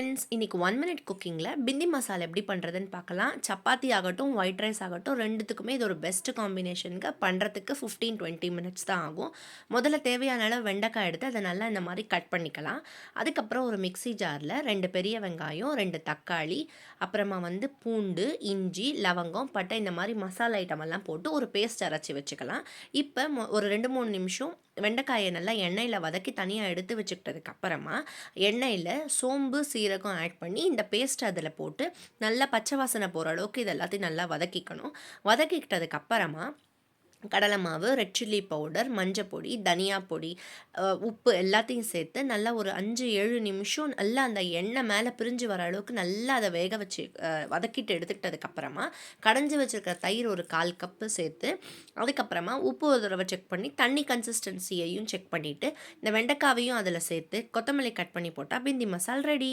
Friends, இன்னைக்கு 1 minute குக்கிங்கில பிந்தி மசாலா எப்படி பண்ணுறதுன்னு பார்க்கலாம். சப்பாத்தி ஆகட்டும், ஒயிட் ரைஸ் ஆகட்டும் 2த்துக்குமே இது ஒரு பெஸ்ட் காம்பினேஷனுங்க. பண்ணுறதுக்கு 15-20 மினிட்ஸ் தான் ஆகும். முதல்ல தேவையான அளவு வெண்டைக்காய் எடுத்து அதை நல்லா இந்த மாதிரி கட் பண்ணிக்கலாம். அதுக்கப்புறம் ஒரு மிக்ஸி ஜாரில் 2 பெரிய வெங்காயம், 2 தக்காளி, அப்புறமா பூண்டு, இஞ்சி, லவங்கம், பட்டை இந்த மாதிரி மசாலா ஐட்டம் எல்லாம் போட்டு ஒரு பேஸ்ட் அரைச்சி வச்சுக்கலாம். இப்போ ஒரு 2-3 நிமிஷம் வெண்டைக்காயை நல்லா எண்ணெயில் வதக்கி தனியாக எடுத்து வச்சுக்கிட்டதுக்கு அப்புறமா எண்ணெயில் சோம்பு சீரகம் ஆட் பண்ணி இந்த பேஸ்ட் அதில் போட்டு நல்லா பச்சை வாசனை போகிற அளவுக்கு இது எல்லாத்தையும் நல்லா வதக்கிக்கணும். வதக்கிக்கிட்டதுக்கு அப்புறமா கடலை மாவு, ரெட் சில்லி பவுடர், மஞ்சப்பொடி, தனியா பொடி, உப்பு எல்லாத்தையும் சேர்த்து நல்லா ஒரு 5-7 நிமிஷம் நல்லா அந்த எண்ணெய் மேலே பிரிஞ்சு வர அளவுக்கு நல்லா அதை வேக வச்சு வதக்கிட்டு எடுத்துக்கிட்டதுக்கப்புறமா கடைஞ்சி வச்சுருக்கிற தயிர் ஒரு 1/4 கப்பு சேர்த்து அதுக்கப்புறமா உப்பு ஒரு தடவை செக் பண்ணி தண்ணி கன்சிஸ்டன்சியையும் செக் பண்ணிவிட்டு இந்த வெண்டைக்காவையும் அதில் சேர்த்து கொத்தமல்லி கட் பண்ணி போட்டால் பிந்தி மசால் ரெடி.